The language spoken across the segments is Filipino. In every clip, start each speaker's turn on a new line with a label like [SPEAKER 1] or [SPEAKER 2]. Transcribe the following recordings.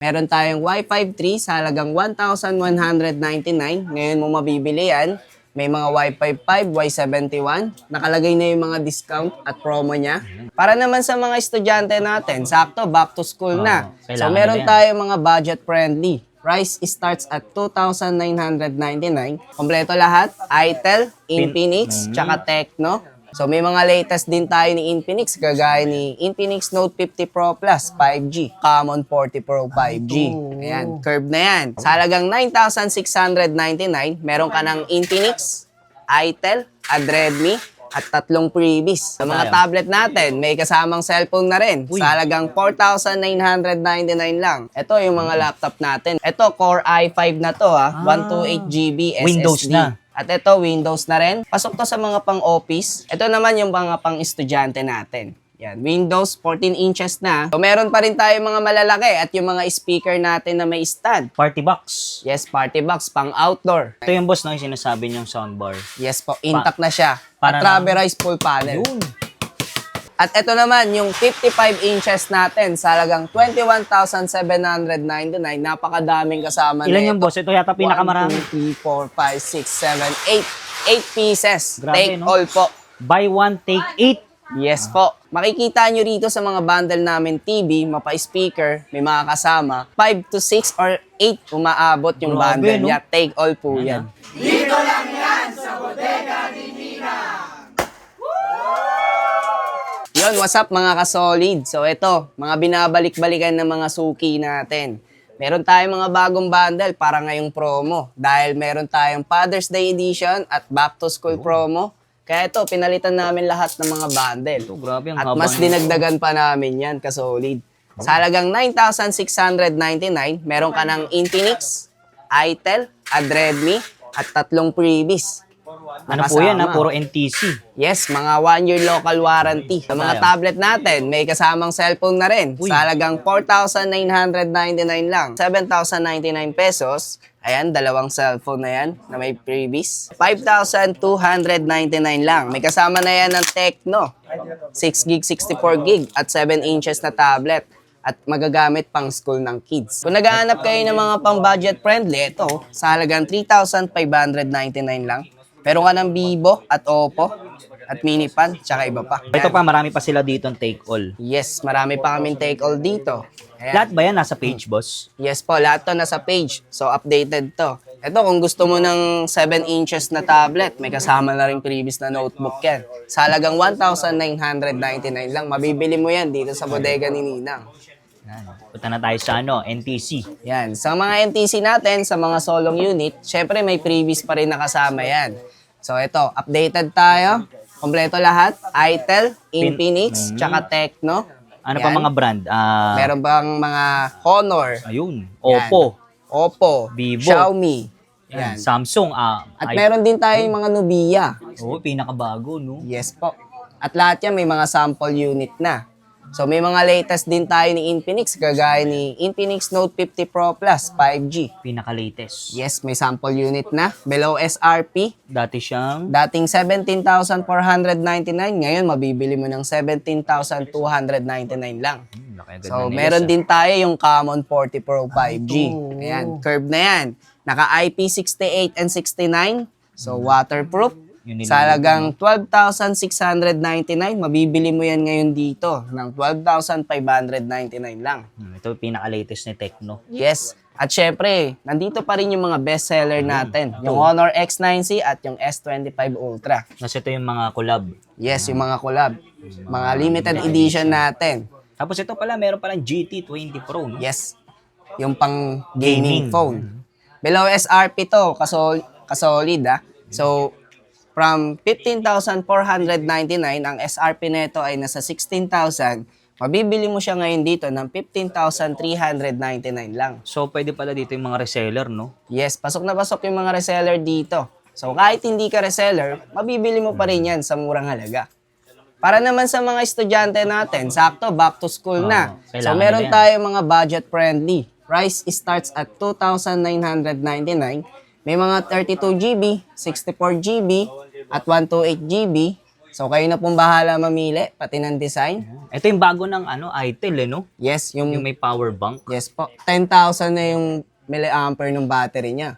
[SPEAKER 1] Meron tayong Wi-Fi 3 sa halagang 1,199. Ngayon mo mabibili yan. May mga Wi-Fi 5, Y71. Nakalagay na yung mga discount at promo niya. Para naman sa mga estudyante natin, sakto, back to school na. So meron tayong mga budget friendly. Price starts at 2,999. Kompleto lahat. Itel, Infinix, tsaka Tecno. So may mga latest din tayo ni Infinix, kagaya ni Infinix Note 50 Pro Plus 5G, Common 40 Pro 5G. Ayan, curve na yan. Sa halagang 9,699, meron ka ng Infinix, Itel, at Redmi, at 3 freebies. Sa mga tablet natin, may kasamang cellphone na rin. Sa halagang 4,999 lang. Ito yung mga laptop natin. Ito, Core i5 na to 128GB SSD.
[SPEAKER 2] Windows na.
[SPEAKER 1] At ito, Windows na rin. Pasok to sa mga pang-office. Ito naman yung mga pang-estudyante natin. Yan, Windows 14 inches na. So, meron pa rin tayo mga malalaki at yung mga speaker natin na may stand.
[SPEAKER 2] Party box.
[SPEAKER 1] Yes, party box, pang-outdoor.
[SPEAKER 2] Ito yung boss na yung sinasabi niyong soundbar.
[SPEAKER 1] Yes po, intact na siya.
[SPEAKER 2] Para
[SPEAKER 1] At rubberized full panel.
[SPEAKER 2] Yun.
[SPEAKER 1] At ito naman, yung 55 inches natin sa halagang 21,799. Napakadaming kasama na
[SPEAKER 2] Ilan yung boss? Ito yata pinakamarami.
[SPEAKER 1] 1, 2, 3, 4, 5, 6, 7, 8. 8 pieces.
[SPEAKER 2] Grabe,
[SPEAKER 1] Take
[SPEAKER 2] no?
[SPEAKER 1] all po.
[SPEAKER 2] Buy one, take 8.
[SPEAKER 1] Yes po. Makikita nyo rito sa mga bundle namin TV, mapa-speaker, may mga kasama. 5 to 6 or 8 umaabot yung
[SPEAKER 2] Grabe,
[SPEAKER 1] bundle.
[SPEAKER 2] no?
[SPEAKER 1] Yeah, take all po yan. Yun, what's up mga ka-solid? So ito, mga binabalik-balikan ng mga suki natin. Meron tayong mga bagong bundle para ngayong promo. Dahil meron tayong Father's Day Edition at Back to School promo. Kaya ito, pinalitan namin lahat ng mga bundle.
[SPEAKER 2] Ito, grabe ang
[SPEAKER 1] At
[SPEAKER 2] haba
[SPEAKER 1] mas
[SPEAKER 2] niya.
[SPEAKER 1] dinagdagan pa namin yan, ka-solid. Sa halagang 9,699, meron ka ng Infinix, Itel, at Redmi, at 3 freebies.
[SPEAKER 2] Ano po yan
[SPEAKER 1] Nakasama.
[SPEAKER 2] Puro NTC.
[SPEAKER 1] Yes, mga 1-year local warranty. Sa mga tablet natin, may kasamang cellphone na rin. Sa halagang 4,999 lang. 7,099 pesos. Ayan, dalawang cellphone na yan na may freebies. 5,299 lang. May kasama na yan ng Tecno. 6GB, 64GB at 7 inches na tablet. At magagamit pang school ng kids. Kung naghahanap kayo ng mga pang-budget friendly, ito, sa halagang 3,599 lang. Meron ka ng Vivo at Oppo at Minipan, tsaka iba pa.
[SPEAKER 2] Ito pa, marami pa sila dito take all.
[SPEAKER 1] Yes, marami pa kaming take all dito. Ayan.
[SPEAKER 2] Lahat ba yan nasa page, boss?
[SPEAKER 1] Yes po, lahat to nasa page. So, updated to. Ito, kung gusto mo ng 7 inches na tablet, may kasama na rin previous na notebook yan. Sa halagang 1,999 lang, mabibili mo yan dito sa bodega ni Ninang.
[SPEAKER 2] Yan. Punta na tayo sa NTC.
[SPEAKER 1] Yan. Sa mga NTC natin, sa mga solong unit, syempre may previous pa rin nakasama yan. So ito, updated tayo. Kompleto lahat. Itel, Infinix, tsaka Tecno.
[SPEAKER 2] Ano
[SPEAKER 1] Yan.
[SPEAKER 2] pa mga brand?
[SPEAKER 1] Meron bang mga Honor,
[SPEAKER 2] Ayun.
[SPEAKER 1] Yan.
[SPEAKER 2] Oppo.
[SPEAKER 1] Oppo,
[SPEAKER 2] Vivo.
[SPEAKER 1] Xiaomi.
[SPEAKER 2] Yan.
[SPEAKER 1] Yan.
[SPEAKER 2] Samsung.
[SPEAKER 1] At meron din tayong mga Nubia.
[SPEAKER 2] Pinakabago, no?
[SPEAKER 1] Yes po. At lahat yan may mga sample unit na. So may mga latest din tayo ni Infinix, kagaya ni Infinix Note 50 Pro Plus 5G.
[SPEAKER 2] Pinaka-latest.
[SPEAKER 1] Yes, may sample unit na. Below SRP.
[SPEAKER 2] Dati siyang
[SPEAKER 1] Dating 17,499, ngayon mabibili mo ng 17,299 lang.
[SPEAKER 2] laki agad
[SPEAKER 1] So
[SPEAKER 2] na
[SPEAKER 1] meron
[SPEAKER 2] nila
[SPEAKER 1] din tayo yung Common 40 Pro 5G. Ayan, curve na yan. Naka IP68 and 69. So waterproof.
[SPEAKER 2] Yun
[SPEAKER 1] Sa halagang 12,699, mabibili mo yan ngayon dito ng 12,599 lang.
[SPEAKER 2] Ito pinaka-latest ni Tecno.
[SPEAKER 1] Yes. At syempre, nandito pa rin yung mga bestseller natin. Yung Honor X9C at yung S25 Ultra.
[SPEAKER 2] Kasi ito yung mga collab.
[SPEAKER 1] Yes, yung mga collab. Mga limited edition natin.
[SPEAKER 2] Tapos ito pala, meron palang GT20 Pro, no?
[SPEAKER 1] Yes. Yung pang gaming
[SPEAKER 2] Gaming.
[SPEAKER 1] phone. Below SRP to, kasolid So, from 15,499, ang SRP nito ay nasa 16,000. Mabibili mo siya ngayon dito ng 15,399 lang.
[SPEAKER 2] So, pwede pala dito yung mga reseller, no?
[SPEAKER 1] Yes, pasok na pasok yung mga reseller dito. So, kahit hindi ka reseller, mabibili mo pa rin yan sa murang halaga. Para naman sa mga estudyante natin, sakto, back to school na. So,
[SPEAKER 2] kailangan
[SPEAKER 1] meron
[SPEAKER 2] nila yan.
[SPEAKER 1] tayong mga budget friendly. Price starts at 2,999. May mga 32GB, 64GB, at 128GB. So kayo na pong bahala mamili, pati ng design.
[SPEAKER 2] Ito yung bago ng itel no?
[SPEAKER 1] Yes,
[SPEAKER 2] Yung may power bank.
[SPEAKER 1] yes po. 10,000 na yung milliampere ng battery niya.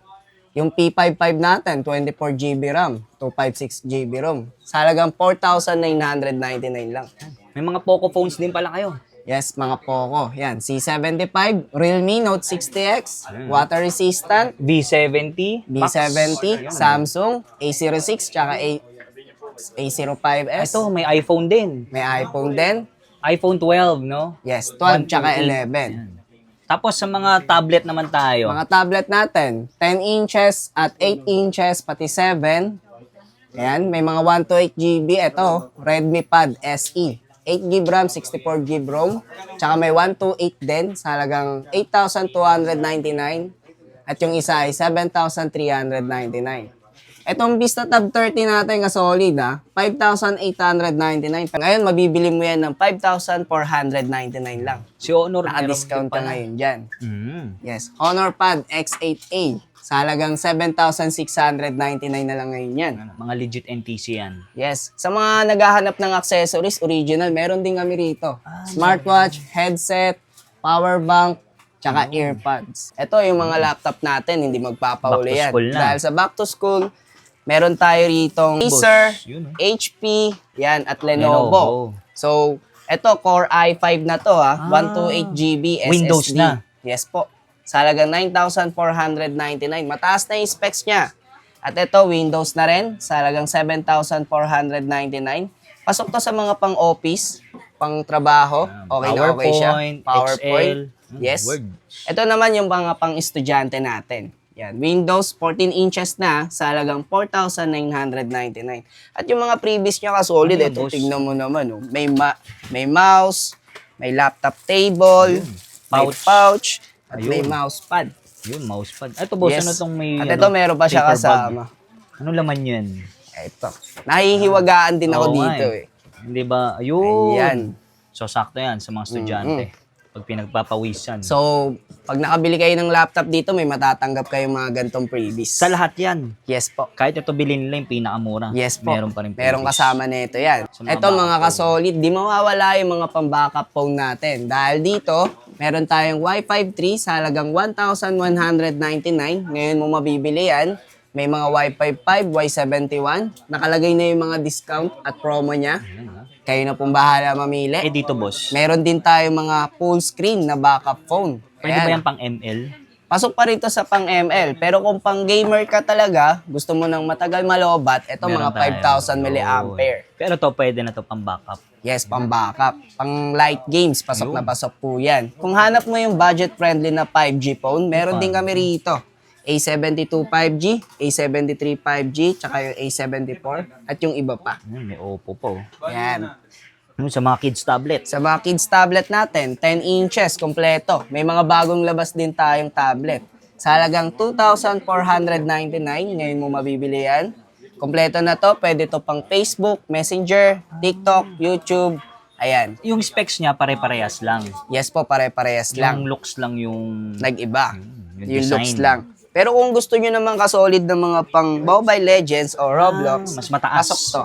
[SPEAKER 1] Yung P55 natin, 24 GB RAM, 256 GB ROM. Sa halagang 4,999 lang.
[SPEAKER 2] May mga Poco phones din pala kayo.
[SPEAKER 1] Yes, mga Poco. Yan, C75, Realme Note 60X, water resistant,
[SPEAKER 2] V70.
[SPEAKER 1] B70, Samsung, A06, tsaka A05s.
[SPEAKER 2] Ito, may iPhone din.
[SPEAKER 1] May iPhone din.
[SPEAKER 2] iPhone 12, no?
[SPEAKER 1] Yes, 12 tsaka
[SPEAKER 2] 128.
[SPEAKER 1] 11.
[SPEAKER 2] Tapos sa mga tablet naman tayo.
[SPEAKER 1] Mga tablet natin, 10 inches at 8 inches, pati 7. Ayan, may mga 128 GB. Ito, Redmi Pad SE. 8 GB RAM, 64 GB ROM. Tsaka may 128 din sa halagang 8,299. At yung isa ay 7,399. Itong Vista Tab 30 natin nga solid 5,899. Ngayon, mabibili mo yan ng 5,499 lang.
[SPEAKER 2] Si Honor,
[SPEAKER 1] Naka-discount ka
[SPEAKER 2] meron din
[SPEAKER 1] ngayon dyan.
[SPEAKER 2] pala.
[SPEAKER 1] Yes. Honor Pad X8A. Sa halagang 7,699 na lang ngayon yan.
[SPEAKER 2] Mga legit NTC yan.
[SPEAKER 1] Yes. Sa mga naghahanap ng accessories, original, meron din kami rito. Smartwatch, headset, power bank, tsaka earpods. Ito yung mga laptop natin, hindi magpapahuli
[SPEAKER 2] Back to
[SPEAKER 1] yan.
[SPEAKER 2] school na.
[SPEAKER 1] Dahil sa back to school, meron tayo rito Acer,
[SPEAKER 2] Yun,
[SPEAKER 1] HP, yan, at
[SPEAKER 2] Lenovo.
[SPEAKER 1] Lenovo. So, ito, Core i5 na to 128 GB SSD.
[SPEAKER 2] Windows na.
[SPEAKER 1] Yes po. Sa halagang 9,499. Mataas na yung specs niya. At ito, Windows na rin. Sa halagang 7,499. Pasok to sa mga pang-office, pang-trabaho. Okay na okay siya.
[SPEAKER 2] PowerPoint, Excel,
[SPEAKER 1] Yes.
[SPEAKER 2] Word.
[SPEAKER 1] Ito naman yung mga pang-estudyante natin. Yan. Windows 14 inches na sa halagang 4,999. At yung mga previous niya kasolid,
[SPEAKER 2] Ano,
[SPEAKER 1] ito
[SPEAKER 2] boss?
[SPEAKER 1] tignan mo naman. Oh. May mouse, may laptop table, may pouch, at may
[SPEAKER 2] Ayun.
[SPEAKER 1] mousepad.
[SPEAKER 2] Yun, mousepad. Ito, boss,
[SPEAKER 1] Yes.
[SPEAKER 2] ano tong may...
[SPEAKER 1] At ito meron pa siya
[SPEAKER 2] paper bag?
[SPEAKER 1] kasama.
[SPEAKER 2] Ano laman yan?
[SPEAKER 1] Ito. Nahihiwagaan din ako
[SPEAKER 2] Oo nga
[SPEAKER 1] dito
[SPEAKER 2] eh.
[SPEAKER 1] eh.
[SPEAKER 2] Hindi ba? Ayun.
[SPEAKER 1] Ayan.
[SPEAKER 2] So, sakto yan sa mga estudyante. Pag pinagpapawisan.
[SPEAKER 1] So, pag nakabili kayo ng laptop dito, may matatanggap kayong mga gantong freebies.
[SPEAKER 2] sa lahat yan.
[SPEAKER 1] Yes po.
[SPEAKER 2] Kahit ito bilhin nila yung pinakamura.
[SPEAKER 1] Yes po.
[SPEAKER 2] Meron pa rin
[SPEAKER 1] Merong
[SPEAKER 2] freebies.
[SPEAKER 1] kasama nito yan.
[SPEAKER 2] Sa mga
[SPEAKER 1] Ito mga
[SPEAKER 2] backup
[SPEAKER 1] kasolid, di mawawala yung mga pang-backup phone natin. Dahil dito, meron tayong Wi-Fi 3 sa halagang 1,199. Ngayon mo mabibili yan. May mga Wi-Fi 5, Y71. Nakalagay na yung mga discount at promo niya. Kayo na pong bahala mamili.
[SPEAKER 2] Eh dito, boss.
[SPEAKER 1] Meron din tayong mga full screen na backup phone.
[SPEAKER 2] Pwede ba
[SPEAKER 1] Ayan.
[SPEAKER 2] yan pang ML?
[SPEAKER 1] Pasok pa rito sa pang ML. Pero kung pang gamer ka talaga, gusto mo ng matagal malobat, ito
[SPEAKER 2] Meron
[SPEAKER 1] mga
[SPEAKER 2] tayo.
[SPEAKER 1] 5,000 milliampere.
[SPEAKER 2] Pero to pwede na to pang backup.
[SPEAKER 1] Yes, pang backup. Pang light games, pasok na pasok po yan. Kung hanap mo yung budget-friendly na 5G phone, meron din kami rito. A72 5G, A73 5G, tsaka yung A74, at yung iba pa.
[SPEAKER 2] May Oppo po.
[SPEAKER 1] Yan.
[SPEAKER 2] Sa mga kids tablet.
[SPEAKER 1] Sa mga kids tablet natin, 10 inches, kompleto. May mga bagong labas din tayong tablet. Sa halagang 2,499, ngayon mo mabibili yan. Kompleto na to, pwede to pang Facebook, Messenger, TikTok, YouTube. Ayan.
[SPEAKER 2] Yung specs niya pare-parehas lang.
[SPEAKER 1] Yes po, pare-parehas lang.
[SPEAKER 2] Yung looks lang yung...
[SPEAKER 1] Nag-iba.
[SPEAKER 2] yung
[SPEAKER 1] Yung looks
[SPEAKER 2] design.
[SPEAKER 1] lang. Pero kung gusto nyo naman kasolid ng mga pang Mobile Legends o Roblox,
[SPEAKER 2] mas mataas.
[SPEAKER 1] pasok to.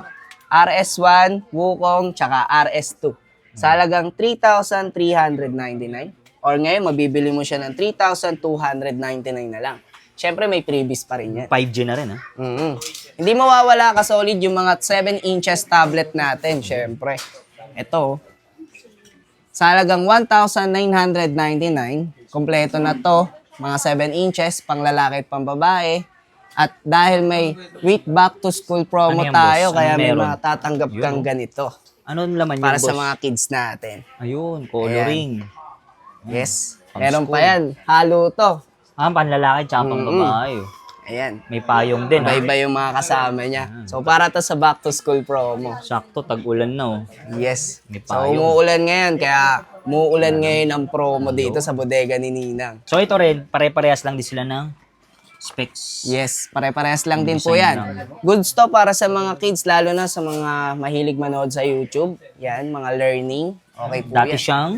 [SPEAKER 1] RS1, Wukong, tsaka RS2. Sa halagang 3,399. Or ngayon, mabibili mo siya ng 3,299 na lang. Siyempre, may freebies pa rin yan.
[SPEAKER 2] 5G na rin, ha?
[SPEAKER 1] Hindi mawawala kasolid yung mga 7 inches tablet natin, syempre. Ito, sa halagang 1,999, kompleto na to, mga 7 inches, pang lalaki at pang babae. At dahil may week back to school promo
[SPEAKER 2] Ano yan,
[SPEAKER 1] tayo,
[SPEAKER 2] boss?
[SPEAKER 1] kaya
[SPEAKER 2] Ano
[SPEAKER 1] may
[SPEAKER 2] meron?
[SPEAKER 1] mga tatanggap
[SPEAKER 2] Yun,
[SPEAKER 1] kang
[SPEAKER 2] oh.
[SPEAKER 1] ganito.
[SPEAKER 2] Ano laman
[SPEAKER 1] Para
[SPEAKER 2] yun,
[SPEAKER 1] sa
[SPEAKER 2] boss?
[SPEAKER 1] mga kids natin.
[SPEAKER 2] Ayun, coloring.
[SPEAKER 1] Yes.
[SPEAKER 2] Pang
[SPEAKER 1] Meron pa
[SPEAKER 2] school.
[SPEAKER 1] yan. Halo to.
[SPEAKER 2] Panlalaki tsaka pang babae.
[SPEAKER 1] Ayan.
[SPEAKER 2] May payong din, ha?
[SPEAKER 1] Iba-iba yung mga kasama niya. So, para to sa back to school promo.
[SPEAKER 2] Sakto, tag-ulan na, oh.
[SPEAKER 1] Yes.
[SPEAKER 2] May
[SPEAKER 1] So,
[SPEAKER 2] payong.
[SPEAKER 1] umuulan ngayon. Kaya, umuulan ngayon ang promo dito sa bodega ni Ninang.
[SPEAKER 2] So ito rin, pare-parehas lang din sila ng specs.
[SPEAKER 1] Yes, pare-parehas lang din po
[SPEAKER 2] Design
[SPEAKER 1] yan.
[SPEAKER 2] lang.
[SPEAKER 1] Goods to para sa mga kids, lalo na sa mga mahilig manood sa YouTube. Yan, mga learning. Okay po
[SPEAKER 2] Dati
[SPEAKER 1] yan.
[SPEAKER 2] siyang,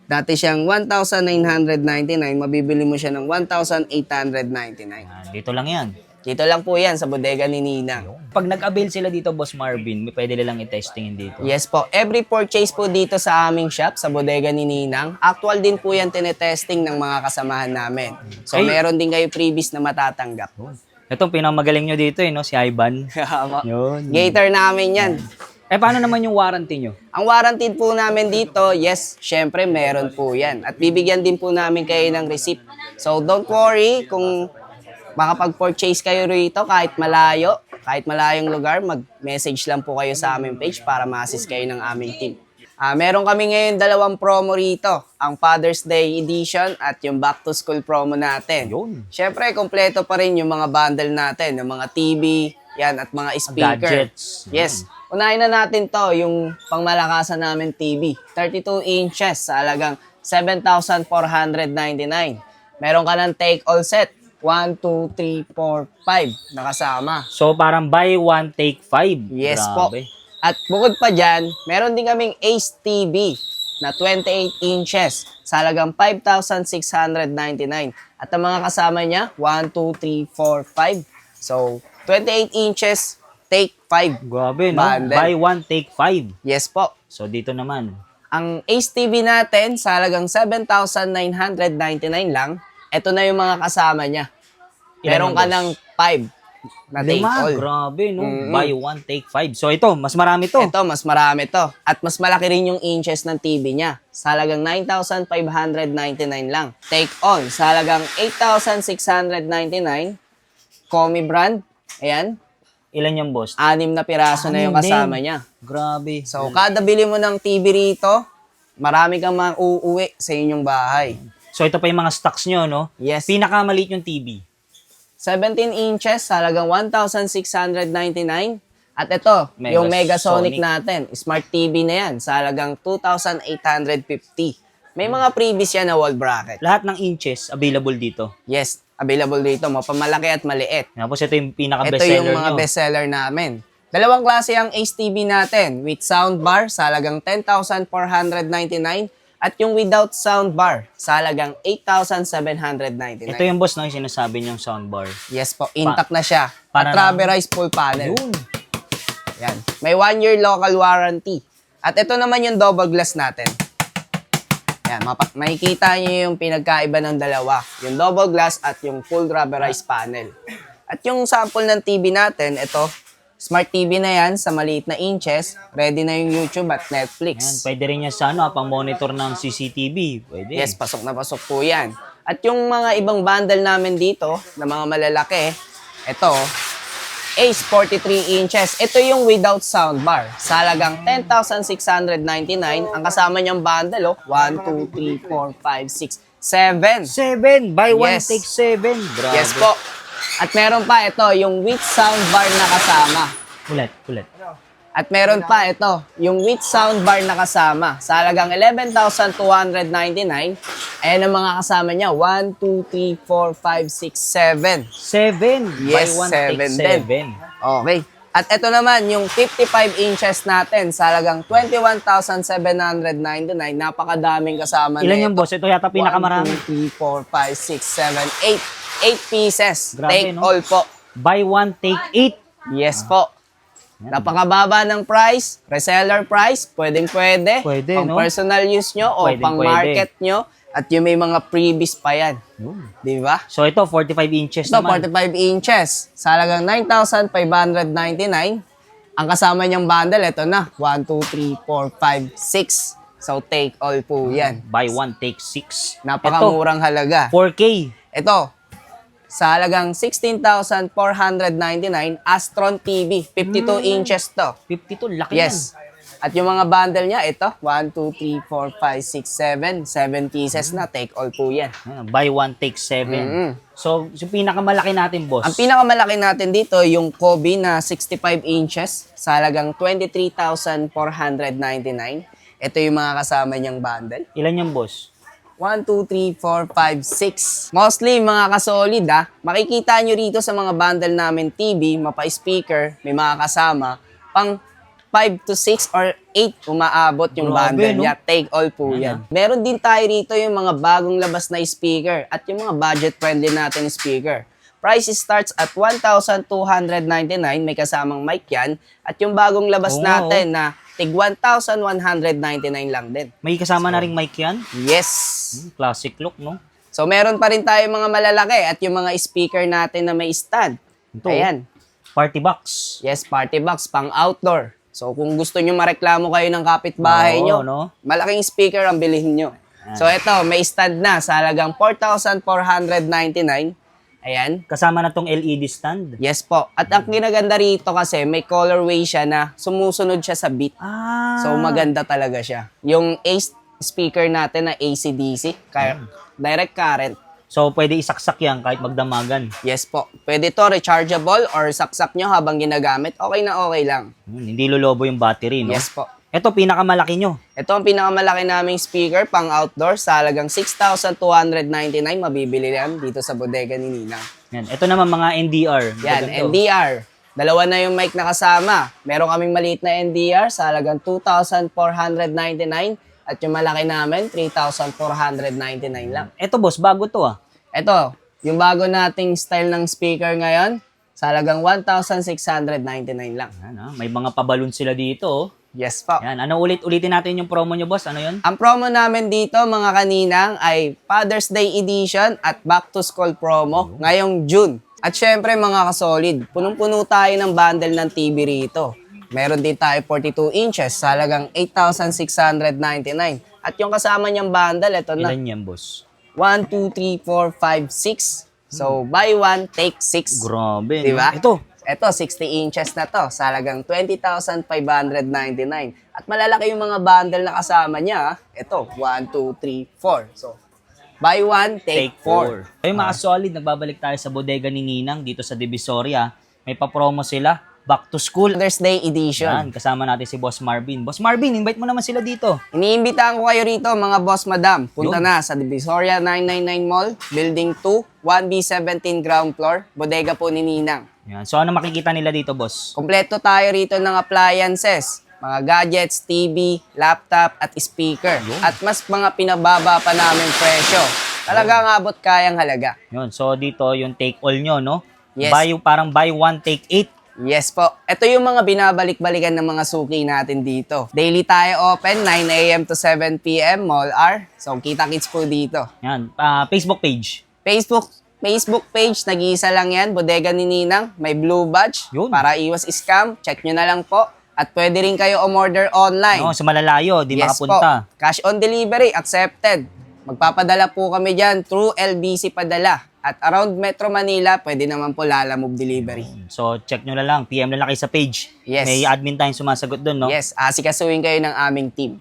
[SPEAKER 1] Dati siyang 1,999, mabibili mo siya ng 1,899.
[SPEAKER 2] dito lang yan.
[SPEAKER 1] Dito lang po yan sa bodega ni Ninang.
[SPEAKER 2] Pag nag-avail sila dito, Boss Marvin, may pwede nilang i-testingin dito.
[SPEAKER 1] Yes po. Every purchase po dito sa aming shop, sa bodega ni Ninang, actual din po yan tinetesting ng mga kasamahan namin. So,
[SPEAKER 2] Ay.
[SPEAKER 1] meron din kayo freebies na matatanggap.
[SPEAKER 2] Itong pinakamagaling nyo dito, no? Si Ivan. Yun.
[SPEAKER 1] Gator namin yan.
[SPEAKER 2] Paano naman yung warranty nyo?
[SPEAKER 1] Ang warranty po namin dito, yes, syempre meron po yan. At bibigyan din po namin kayo ng receipt. So, don't worry kung makapag-purchase kayo rito kahit malayong lugar, mag-message lang po kayo sa aming page para ma-assist kayo ng aming team. Meron kami ngayon 2 promo rito, ang Father's Day Edition at yung Back to School promo natin.
[SPEAKER 2] Yun.
[SPEAKER 1] Syempre, kompleto pa rin yung mga bundle natin, yung mga TV, yan, at mga speaker.
[SPEAKER 2] Gadgets.
[SPEAKER 1] Yes. Unahin na natin to, yung pangmalakasan namin TV. 32 inches sa halagang 7,499. Meron ka ng take-all set. 1, 2, 3, 4, 5 nakasama.
[SPEAKER 2] So, parang buy one, take 5.
[SPEAKER 1] Yes
[SPEAKER 2] Grabe.
[SPEAKER 1] po. At bukod pa dyan, meron din kaming Ace TV na 28 inches sa halagang 5,699. At ang mga kasama niya, 1, 2, 3, 4, 5. So, 28 inches, take 5.
[SPEAKER 2] Grabe, no?
[SPEAKER 1] Bundle.
[SPEAKER 2] Buy one, take 5.
[SPEAKER 1] Yes po.
[SPEAKER 2] So, dito naman.
[SPEAKER 1] Ang Ace TV natin sa halagang 7,999 lang. Ito na yung mga kasama niya.
[SPEAKER 2] Ilan
[SPEAKER 1] Meron
[SPEAKER 2] yung
[SPEAKER 1] ka
[SPEAKER 2] boss?
[SPEAKER 1] ng 5 na take
[SPEAKER 2] 5.
[SPEAKER 1] all.
[SPEAKER 2] Grabe, no? Buy one, take 5. So, ito, mas marami to.
[SPEAKER 1] Ito, mas marami to. At mas malaki rin yung inches ng TV niya. Sa halagang 9,599 lang. Take all. Sa halagang 8,699. Comi brand. Ayan.
[SPEAKER 2] Ilan yung boss?
[SPEAKER 1] 6 na piraso na yung
[SPEAKER 2] Anim din.
[SPEAKER 1] kasama niya.
[SPEAKER 2] Grabe.
[SPEAKER 1] So, kada bili mo ng TV rito, marami kang uuwi sa inyong bahay.
[SPEAKER 2] So, ito pa yung mga stocks nyo, no?
[SPEAKER 1] Yes.
[SPEAKER 2] Pinakamaliit yung TV.
[SPEAKER 1] 17 inches sa halagang 1,699. At ito, yung Megasonic
[SPEAKER 2] Megasonic.
[SPEAKER 1] natin. Smart TV na yan sa halagang 2,850. May mga previous yan na wall bracket.
[SPEAKER 2] Lahat ng inches available dito.
[SPEAKER 1] Yes, available dito. Mapamalaki at maliit.
[SPEAKER 2] Tapos ito yung
[SPEAKER 1] Ito
[SPEAKER 2] pinaka-bestseller
[SPEAKER 1] yung mga
[SPEAKER 2] nyo.
[SPEAKER 1] bestseller namin. 2 klase ang Ace TV natin with soundbar sa halagang 10,499 at yung without soundbar sa halagang 8,799.
[SPEAKER 2] Ito yung boss, no? Yung sinasabi niyong soundbar.
[SPEAKER 1] Yes po, intact na siya.
[SPEAKER 2] para
[SPEAKER 1] At rubberized full panel.
[SPEAKER 2] Yun.
[SPEAKER 1] Yan. May 1-year local warranty. At ito naman yung double glass natin. Yan, makikita niyo yung pinagkaiba ng dalawa. Yung double glass at yung full rubberized panel. At yung sample ng TV natin, ito, Smart TV na yan sa maliit na inches. Ready na yung YouTube at
[SPEAKER 2] Yan,
[SPEAKER 1] Netflix.
[SPEAKER 2] pwede rin yan sa pang monitor ng CCTV. Pwede.
[SPEAKER 1] Yes, pasok na pasok po yan. At yung mga ibang bundle namin dito, na mga malalaki, ito, Ace 43 inches. Ito yung without soundbar. Sa halagang 10,699. Ang kasama niyang bundle, 1, 2, 3, 4, 5, 6, 7.
[SPEAKER 2] 7. Buy one,
[SPEAKER 1] Yes.
[SPEAKER 2] take 7. Grabe.
[SPEAKER 1] Yes po. At meron pa ito, yung with soundbar na kasama.
[SPEAKER 2] Ulit.
[SPEAKER 1] At meron pa ito, yung with soundbar na kasama. Sa halagang 11,299. Ayan ang mga kasama niya. 1, 2, 3, 4, 5, 6, 7.
[SPEAKER 2] 7.
[SPEAKER 1] Yes,
[SPEAKER 2] Buy one,
[SPEAKER 1] 7
[SPEAKER 2] take
[SPEAKER 1] din.
[SPEAKER 2] 7.
[SPEAKER 1] Okay. At ito naman, yung 55 inches natin sa halagang 21,799. Napakadaming kasama
[SPEAKER 2] Ilan
[SPEAKER 1] na
[SPEAKER 2] yung boss? Ito yata pinakamarami.
[SPEAKER 1] 1, 2, 3, 4, 5, 6, 7, 8. 8 pieces.
[SPEAKER 2] Grabe,
[SPEAKER 1] Take
[SPEAKER 2] no?
[SPEAKER 1] all po.
[SPEAKER 2] Buy one, take 8.
[SPEAKER 1] Yes po. Napakababa ng price, reseller price, pwedeng-pwede.
[SPEAKER 2] Pwede,
[SPEAKER 1] pang
[SPEAKER 2] no?
[SPEAKER 1] personal use nyo o
[SPEAKER 2] Pwedeng-pwede.
[SPEAKER 1] pang market nyo. At yung may mga freebies pa yan. Di ba?
[SPEAKER 2] So ito, 45 inches
[SPEAKER 1] Ito,
[SPEAKER 2] naman.
[SPEAKER 1] 45 inches. Sa halagang 9,599. Ang kasama niyang bundle, ito na. 1, 2, 3, 4, 5, 6. So, take all po yan.
[SPEAKER 2] Buy one, take 6.
[SPEAKER 1] Napakamurang halaga.
[SPEAKER 2] 4K.
[SPEAKER 1] Ito, sa halagang 16,499, Astron TV. 52 inches to.
[SPEAKER 2] 52, laki
[SPEAKER 1] Yes. At yung mga bundle niya, ito, 1, 2, 3, 4, 5, 6, 7. 7 pieces na. Take all po yan.
[SPEAKER 2] yan. Buy one, take 7. So, yung pinakamalaki natin, boss.
[SPEAKER 1] Ang pinakamalaki natin dito, yung Kobe na 65 inches sa halagang 23,499. Ito yung mga kasama niyang bundle.
[SPEAKER 2] Ilan yung boss?
[SPEAKER 1] 1, 2, 3, 4, 5, 6. Mostly, mga kasolid makikita nyo rito sa mga bundle namin TV, mapa-speaker, may mga kasama, pang 5 to 6 or 8 umaabot yung
[SPEAKER 2] Grabe,
[SPEAKER 1] bundle
[SPEAKER 2] no?
[SPEAKER 1] niya. Take all po yan. Meron din tayo rito yung mga bagong labas na speaker at yung mga budget-friendly natin speaker. Price starts at 1,299. May kasamang mic yan. At yung bagong labas
[SPEAKER 2] Oo.
[SPEAKER 1] natin na tig 1,199 lang din.
[SPEAKER 2] May kasama na ring mic yan.
[SPEAKER 1] Yes!
[SPEAKER 2] Classic look, no?
[SPEAKER 1] So meron pa rin tayo mga malalaki at yung mga speaker natin na may stand.
[SPEAKER 2] Ito,
[SPEAKER 1] Ayan.
[SPEAKER 2] Party box.
[SPEAKER 1] Yes, party box, pang outdoor. So kung gusto nyo mareklamo kayo ng kapitbahay
[SPEAKER 2] Oo,
[SPEAKER 1] nyo,
[SPEAKER 2] no?
[SPEAKER 1] malaking speaker ang bilhin nyo. So ito, may stand na sa halagang 4,499. Ayan.
[SPEAKER 2] Kasama na tong LED stand.
[SPEAKER 1] Yes po. At ang kinaganda rito kasi may colorway siya na sumusunod siya sa beat.
[SPEAKER 2] Ah.
[SPEAKER 1] So maganda talaga siya. Yung speaker natin na AC/DC, direct current.
[SPEAKER 2] So, pwede isaksak yan kahit magdamagan.
[SPEAKER 1] Yes po. Pwede to rechargeable or saksak nyo habang ginagamit. Okay na okay lang.
[SPEAKER 2] Hindi lolobo yung battery, no?
[SPEAKER 1] Yes po.
[SPEAKER 2] Ito, pinakamalaki nyo.
[SPEAKER 1] Ito ang pinakamalaki naming speaker pang outdoor sa halagang 6,299. Mabibili yan dito sa bodega ni Ninang.
[SPEAKER 2] Yan. Ito naman mga NDR.
[SPEAKER 1] Yan,
[SPEAKER 2] Ganito.
[SPEAKER 1] NDR. Dalawa na yung mic na kasama. Meron kaming maliit na NDR sa halagang 2,499. At yung malaki namin, 3,499 lang.
[SPEAKER 2] Ito, boss, bago to ah.
[SPEAKER 1] Ito, yung bago nating style ng speaker ngayon, sa halagang 1,699 lang.
[SPEAKER 2] Yan, ah. May mga pabalon sila dito. Oh.
[SPEAKER 1] Yes po.
[SPEAKER 2] Yan. Ano ulitin natin yung promo nyo, boss? Ano yun?
[SPEAKER 1] Ang promo namin dito, mga kaninang, ay Father's Day Edition at Back to School promo ngayong June. At syempre, mga kasolid, punong-puno tayo ng bundle ng TV rito. Meron din tayo 42 inches sa halagang 8,699. At yung kasama niyang bundle, ito na.
[SPEAKER 2] Ilan yan, boss?
[SPEAKER 1] 1, 2, 3, 4, 5, 6. So, buy one, take 6.
[SPEAKER 2] Grabe.
[SPEAKER 1] Diba?
[SPEAKER 2] No?
[SPEAKER 1] Ito, 60 inches na to sa halagang 20,599. At malalaki yung mga bundle na kasama niya. Ito, 1, 2, 3, 4. So, buy one, take 4.
[SPEAKER 2] Ay, mga solid, nagbabalik tayo sa bodega ni Ninang dito sa Divisoria. May pa-promo sila. Back to school.
[SPEAKER 1] Father's Day Edition.
[SPEAKER 2] Yan, kasama natin si Boss Marvin. Boss Marvin, invite mo naman sila dito.
[SPEAKER 1] Iniimbitahan ko kayo rito, mga boss madam. Punta
[SPEAKER 2] Yun.
[SPEAKER 1] na sa Divisoria 999 Mall, Building 2, 1B17 ground floor, bodega po ni Ninang.
[SPEAKER 2] Yan. So, ano makikita nila dito, boss?
[SPEAKER 1] Kompleto tayo rito ng appliances, mga gadgets, TV, laptop, at speaker. At mas mga pinababa pa namin presyo. Talagang abot kayang halaga.
[SPEAKER 2] Yun. So, dito yung take all nyo, no?
[SPEAKER 1] Yes.
[SPEAKER 2] Parang buy one, take 8.
[SPEAKER 1] Yes po. Ito yung mga binabalik-balikan ng mga suki natin dito. Daily tayo open, 9 a.m. to 7 p.m. Mall R. So, kita-kits po dito.
[SPEAKER 2] Yan. Facebook page.
[SPEAKER 1] Facebook page, nag-iisa lang yan. Bodega ni Ninang. May blue badge.
[SPEAKER 2] Yun.
[SPEAKER 1] Para iwas scam. Check nyo na lang po. At pwede rin kayo umorder online.
[SPEAKER 2] No, sa malalayo, di
[SPEAKER 1] Yes
[SPEAKER 2] makapunta.
[SPEAKER 1] po. Cash on delivery, accepted. Magpapadala po kami dyan through LBC Padala. At around Metro Manila, pwede naman po Lalamove Delivery.
[SPEAKER 2] So, check nyo na lang. PM na lang kayo sa page.
[SPEAKER 1] Yes.
[SPEAKER 2] May admin tayong sumasagot doon, no?
[SPEAKER 1] Yes, asikasuhin kayo ng aming team.